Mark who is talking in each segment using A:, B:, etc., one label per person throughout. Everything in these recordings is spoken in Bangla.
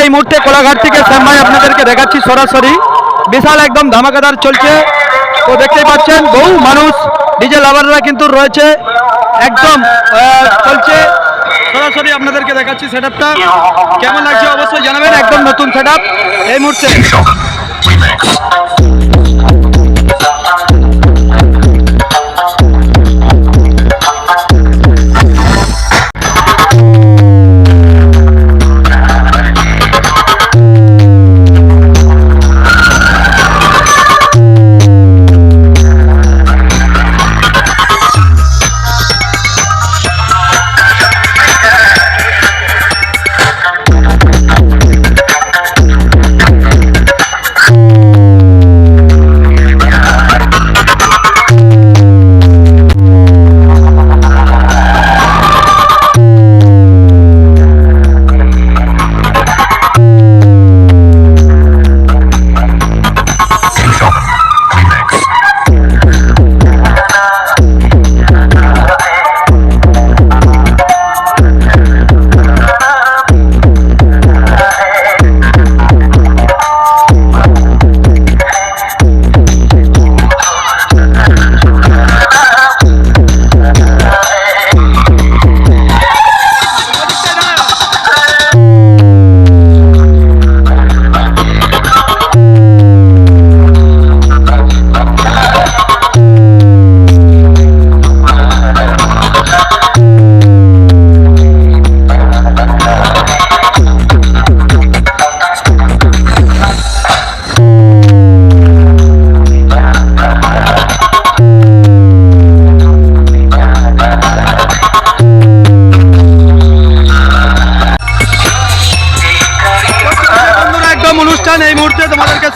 A: এই মুহূর্তে কোলাঘাট থেকে শ্যাম ভাই আপনাদেরকে দেখাচ্ছি সরাসরি। বিশাল একদম ধামাকাদার চলছে। তো দেখতেই পাচ্ছেন বহু মানুষ ডিজে লাভাররা কিন্তু রয়েছে, একদম চলছে সরাসরি। আপনাদেরকে দেখাচ্ছি সেটআপটা কেমন লাগছে অবশ্যই জানাবেন। একদম নতুন সেটআপ এই মুহূর্তে। অনুষ্ঠান এই মুহূর্তে তোমাদেরকে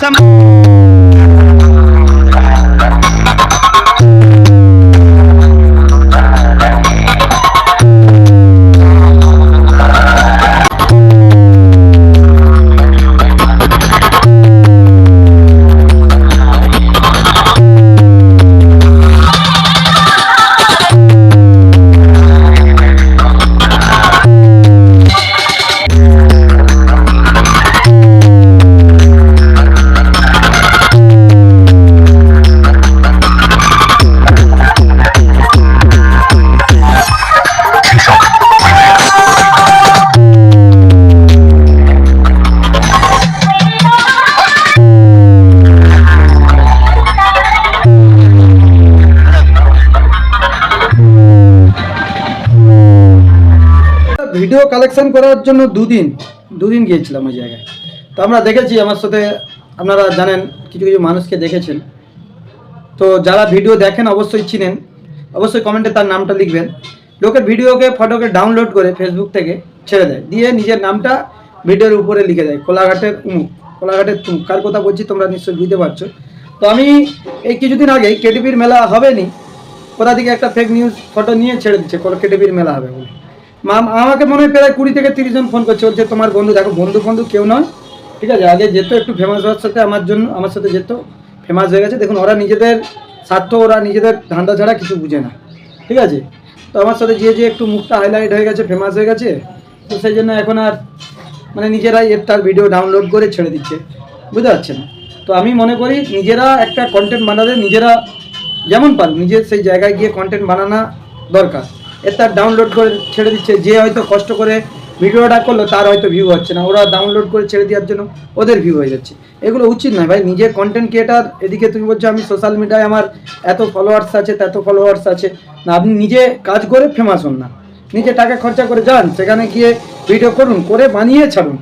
A: ভিডিও কালেকশন করার জন্য দুদিন গিয়েছিলাম ওই জায়গায়। তো আমরা দেখেছি, আমার সাথে আপনারা জানেন কিছু কিছু মানুষকে দেখেছেন। তো যারা ভিডিও দেখেন অবশ্যই চিনেন, অবশ্যই কমেন্টে তার নামটা লিখবেন। লোকের ভিডিওকে ফটোকে ডাউনলোড করে ফেসবুক থেকে ছেড়ে দেয়, দিয়ে নিজের নামটা ভিডিওর উপরে লিখে দেয় কোলাঘাটের উমুক, কোলাঘাটের তুমুক। কার কথা বলছি তোমরা নিশ্চয়ই বুঝতে পারছো। তো আমি এই কিছুদিন আগেই কেটিপির মেলা হবে নি, কোথা থেকে একটা ফেক নিউজ ফটো নিয়ে ছেড়ে দিচ্ছে কেটিপির মেলা হবে বলে। আমাকে মনে হয় প্রায় 20 থেকে 30 জন ফোন করছে, বলছে তোমার বন্ধু। দেখো বন্ধু কেউ নয়, ঠিক আছে। আগে যেত একটু ফেমাস হওয়ার সাথে আমার সাথে যেত, ফেমাস হয়ে গেছে। দেখুন ওরা নিজেদের স্বার্থ, ওরা নিজেদের ধান্দা ছাড়া কিছু বুঝে না, ঠিক আছে। তো আমার সাথে যে একটু মুখটা হাইলাইট হয়ে গেছে, ফেমাস হয়ে গেছে, তো সেই জন্য এখন আর মানে নিজেরাই তার ভিডিও ডাউনলোড করে ছেড়ে দিচ্ছে, বুঝতে পারছেন। তো আমি মনে করি নিজেরা একটা কন্টেন্ট বানালে নিজেরা যেমন পারো নিজের সেই জায়গায় গিয়ে কন্টেন্ট বানানো দরকার। তার ডাউনলোড করে ছেড়ে দিচ্ছে, যে হয়তো কষ্ট করে ভিডিওটা করলো তার হয়তো ভিউ হচ্ছে না, ওরা ডাউনলোড করে ছেড়ে দেওয়ার জন্য ওদের ভিউ হয়ে যাচ্ছে। এগুলো উচিত নয় ভাই। নিজের কন্টেন্ট ক্রিয়েটার, এদিকে তুমি বলছো আমি সোশ্যাল মিডিয়ায় আমার এত ফলোয়ার্স আছে তত ফলোয়ার্স আছে, না আপনি নিজে কাজ করে ফেমাস হন না, নিজে টাকা খরচা করে যান, সেখানে গিয়ে ভিডিও করুন, করে বানিয়ে ছাড়ুন।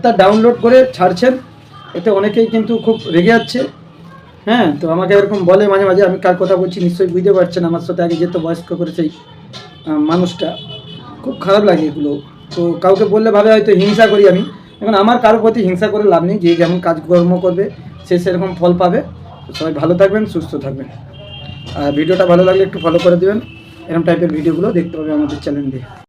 A: তার ডাউনলোড করে ছাড়ছেন, এতে অনেকেই কিন্তু খুব রেগে যাচ্ছে। হ্যাঁ, তো আমাকে এরকম বলে মাঝে মাঝে, আমি কার কথা বলছি নিশ্চয়ই বুঝতে পারছেন। আমার সাথে আগে যেত বয়স্ক করে সেই মানুষটা, খুব খারাপ লাগে এগুলো। তো কাউকে বললে ভাবে হয়তো হিংসা করি আমি। এখন আমার কারোর প্রতি হিংসা করে লাভ নেই, যে যেমন কাজকর্ম করবে সে সেরকম ফল পাবে। সবাই ভালো থাকবেন, সুস্থ থাকবেন। আর ভিডিওটা ভালো লাগলে একটু ফলো করে দেবেন। এরকম টাইপের ভিডিওগুলো দেখতে পাবে আমাদের চ্যানেল দিয়ে।